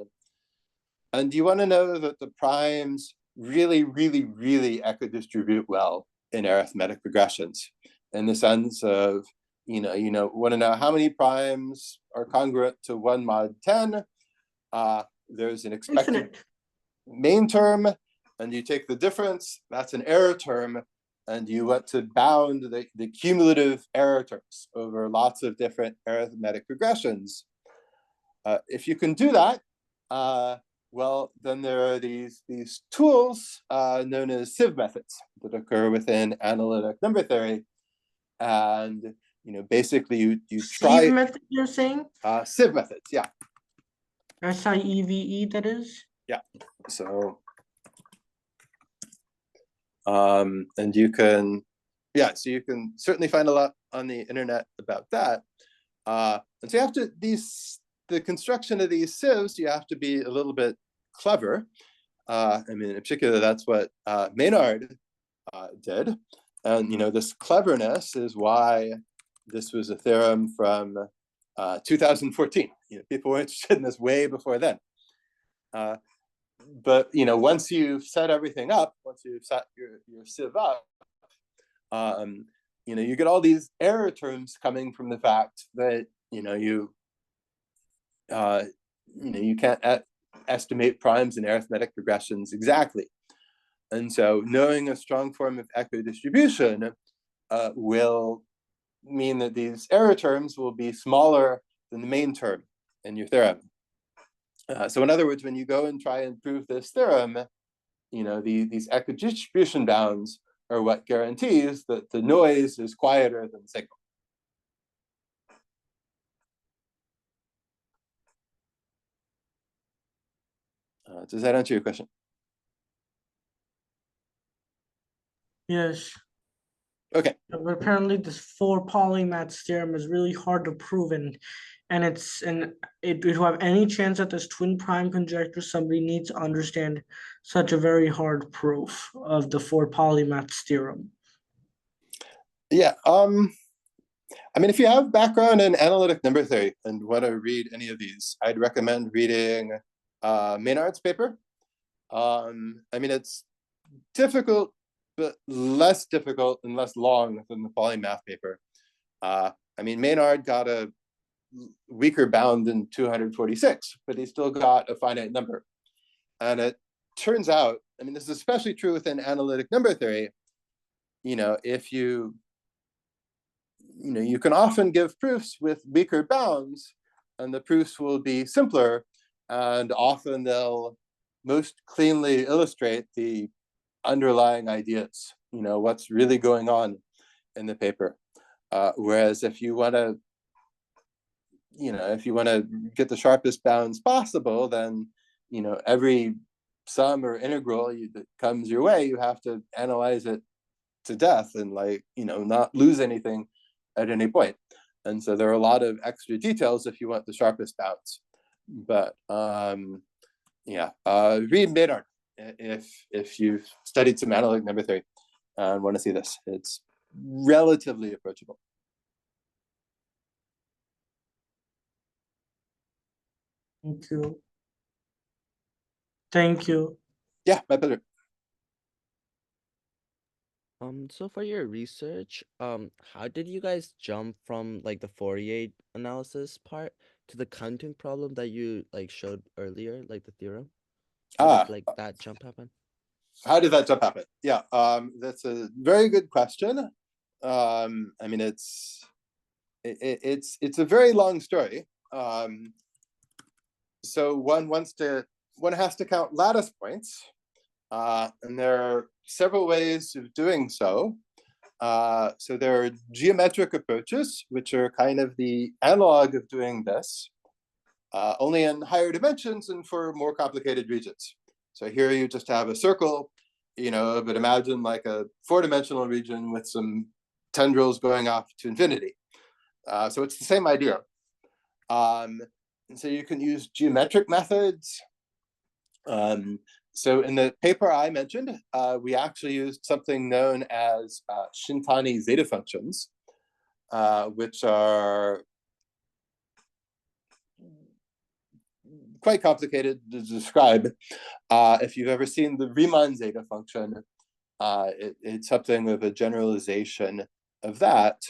And you want to know that the primes really, really, really equidistribute well in arithmetic regressions, in the sense of, want to know how many primes are congruent to 1 mod 10. There's an expected main term, and you take the difference, that's an error term, and you want to bound the cumulative error terms over lots of different arithmetic regressions. If you can do that, well, then there are these tools known as sieve methods that occur within analytic number theory. And basically you try sieve method, you're saying? Sieve methods, yeah. SIEVE, that is? Yeah. So and you can, so you can certainly find a lot on the internet about that. And so you have to, the construction of these sieves, you have to be a little bit clever. I mean, in particular, that's what Maynard did. And, this cleverness is why this was a theorem from 2014. People were interested in this way before then. But, once you've set everything up, once you've set your sieve up, you get all these error terms coming from the fact that, you can't estimate primes in arithmetic regressions exactly. And so knowing a strong form of equidistribution will mean that these error terms will be smaller than the main term in your theorem. So in other words, when you go and try and prove this theorem, these equidistribution bounds are what guarantees that the noise is quieter than the signal. Does that answer your question? Yes. Okay. But apparently this four polymaths theorem is really hard to prove, and to have any chance at this twin prime conjecture, somebody needs to understand such a very hard proof of the four polymaths theorem. Yeah. I mean, if you have background in analytic number theory and want to read any of these, I'd recommend reading Maynard's paper. I mean, it's difficult, but less difficult and less long than the polymath paper. I mean, Maynard got a weaker bound than 246, but he still got a finite number. And it turns out, I mean, this is especially true within analytic number theory, if you can often give proofs with weaker bounds, and the proofs will be simpler, and often they'll most cleanly illustrate the underlying ideas, what's really going on in the paper. Whereas if you want to, get the sharpest bounds possible, then, every sum or integral that comes your way, you have to analyze it to death and not lose anything at any point. And so there are a lot of extra details if you want the sharpest bounds. But read Maynard if you've studied some analytic number theory and want to see this. It's relatively approachable. Thank you. Thank you. Yeah, my pleasure. So for your research, how did you guys jump from the Fourier analysis part to the counting problem that you showed earlier, the theorem? How did that jump happen? how did that jump happen? Yeah, that's a very good question. I mean, it's a very long story. So one has to count lattice points, and there are several ways of doing so. So there are geometric approaches, which are kind of the analog of doing this, only in higher dimensions and for more complicated regions. So here you just have a circle, but imagine like a 4-dimensional region with some tendrils going off to infinity. So it's the same idea. And so you can use geometric methods. So in the paper I mentioned, we actually used something known as Shintani zeta functions, which are quite complicated to describe. If you've ever seen the Riemann zeta function, it's something of a generalization of that.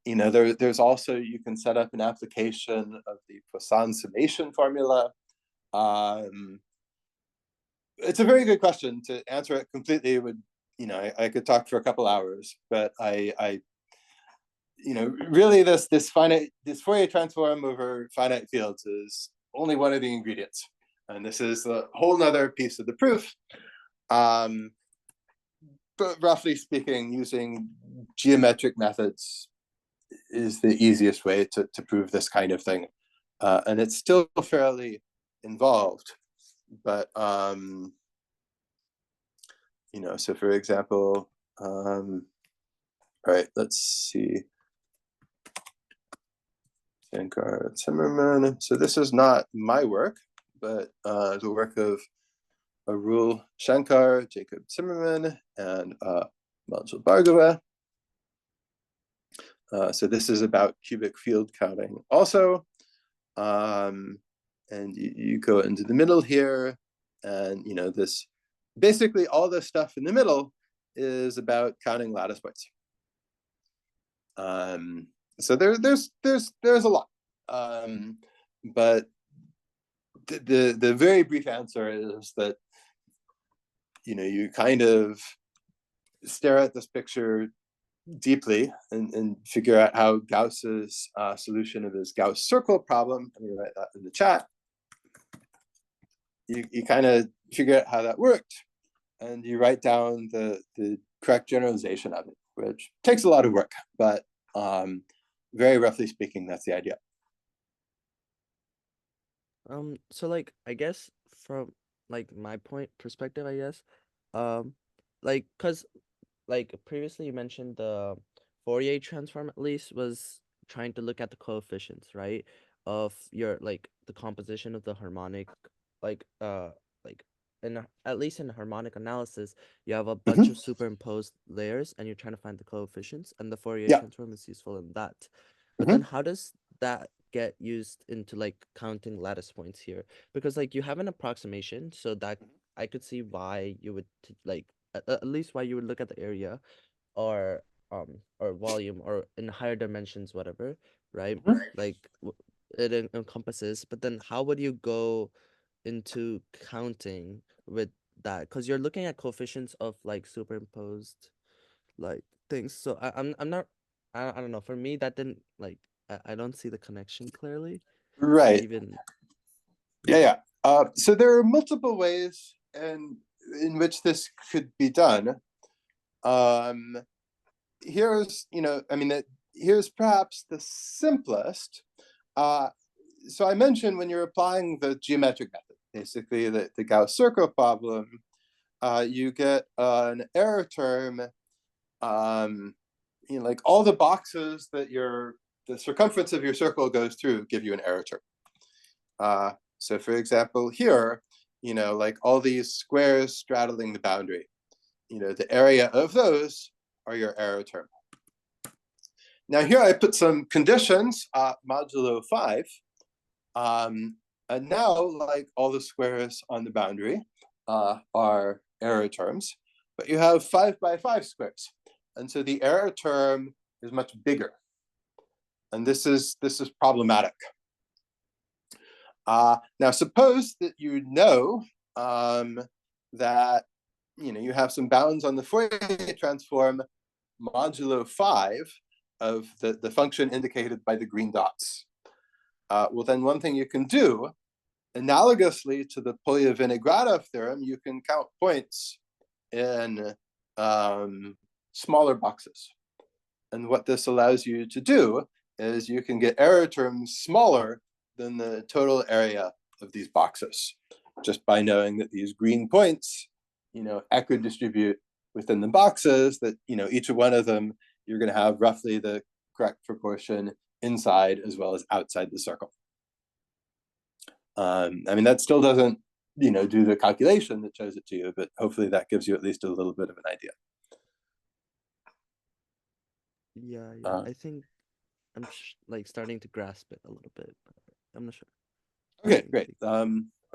There's also, you can set up an application of the Poisson summation formula. It's a very good question. To answer it completely would, I could talk for a couple hours, but really this Fourier transform over finite fields is only one of the ingredients. And this is a whole nother piece of the proof. But roughly speaking, using geometric methods is the easiest way to prove this kind of thing. And it's still fairly involved. But, so for example, all right, let's see. Shankar Zimmerman. So this is not my work, but the work of Arul Shankar, Jacob Zimmerman, and Manjul Bhargava. So this is about cubic field counting also. And you go into the middle here, and this basically all this stuff in the middle is about counting lattice points. So there's a lot, but the very brief answer is that you kind of stare at this picture deeply and figure out how Gauss's solution of his Gauss circle problem, let me write that in the chat, you kind of figure out how that worked, and you write down the correct generalization of it, which takes a lot of work, but very roughly speaking, that's the idea. So like, I guess from like my perspective, I guess, cause like previously you mentioned the Fourier transform at least was trying to look at the coefficients, right? Of your the composition of the harmonic, at least in harmonic analysis, you have a bunch of superimposed layers and you're trying to find the coefficients, and the Fourier transform is useful in that. But then how does that get used into counting lattice points here? Because you have an approximation, so that I could see why you would at least why you would look at the area or volume or in higher dimensions, whatever, right? It encompasses, but then how would you go into counting with that? Because you're looking at coefficients of superimposed things. So I'm not, I don't know, for me that didn't I don't see the connection clearly, right? Even yeah. So there are multiple ways in which this could be done. Here's here's perhaps the simplest. So I mentioned when you're applying the geometric method, basically the Gauss circle problem, you get an error term, all the boxes that the circumference of your circle goes through give you an error term. So for example, here, all these squares straddling the boundary, the area of those are your error term. Now here I put some conditions, modulo 5, and now all the squares on the boundary are error terms, but you have 5 by 5 squares. And so the error term is much bigger. And this is problematic. Now suppose that you know that you have some bounds on the Fourier transform modulo 5 of the function indicated by the green dots. Well, then one thing you can do, analogously to the Polya-Vinogradov theorem, you can count points in smaller boxes. And what this allows you to do is you can get error terms smaller than the total area of these boxes, just by knowing that these green points, equidistribute within the boxes, that, each one of them, you're going to have roughly the correct proportion inside as well as outside the circle. I mean, that still doesn't, do the calculation that shows it to you, but hopefully that gives you at least a little bit of an idea. Yeah, I think I'm like starting to grasp it a little bit, but I'm not sure. Okay, great. I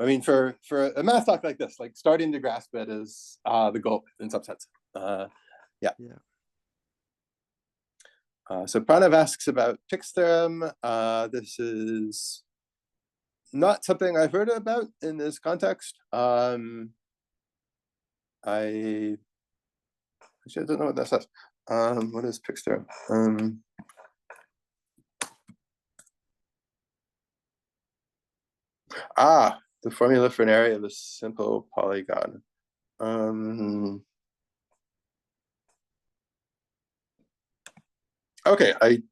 mean, for a math talk like this, like starting to grasp it is the goal in some sense. Yeah. So Pranav asks about Pick's theorem. This is not something I've heard about in this context. I actually don't know what that says. What is Pick's theorem? The formula for an area of a simple polygon. Okay, I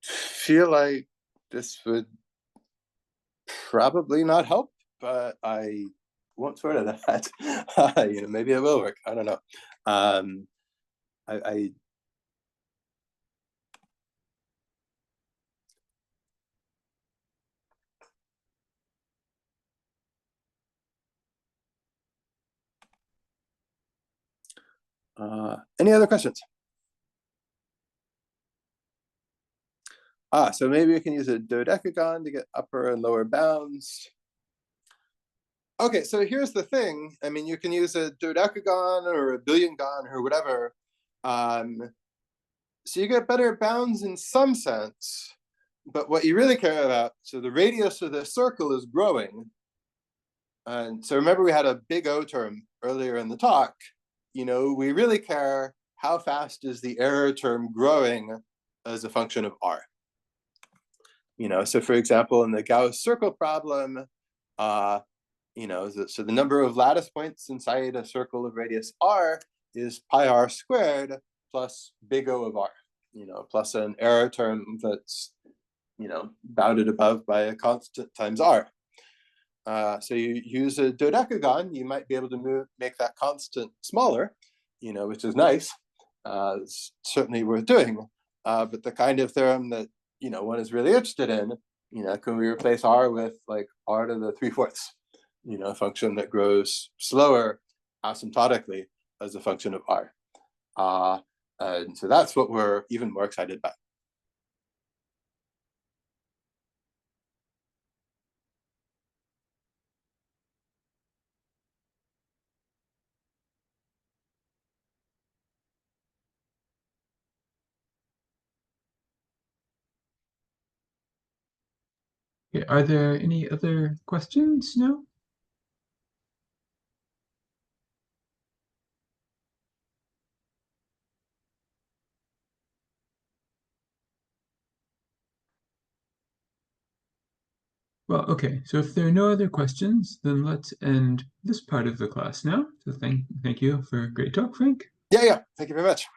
feel like this would probably not help, but I won't swear to that. Maybe it will work. I don't know. Any other questions? So maybe we can use a dodecagon to get upper and lower bounds. Okay, so here's the thing. I mean, you can use a dodecagon or a billiongon or whatever. So you get better bounds in some sense, but what you really care about, so the radius of the circle is growing. And so remember we had a big O term earlier in the talk. We really care how fast is the error term growing as a function of R. So for example, in the Gauss circle problem, so the number of lattice points inside a circle of radius R is pi R squared plus big O of R, plus an error term that's, bounded above by a constant times R. So you use a dodecagon, you might be able to make that constant smaller, which is nice. It's certainly worth doing. But the kind of theorem that, one is really interested in, can we replace R with like R to the 3/4, a function that grows slower asymptotically as a function of R. And so that's what we're even more excited about. Okay, are there any other questions now? Well, okay, so if there are no other questions, then let's end this part of the class now. So thank you for a great talk, Frank. Yeah, thank you very much.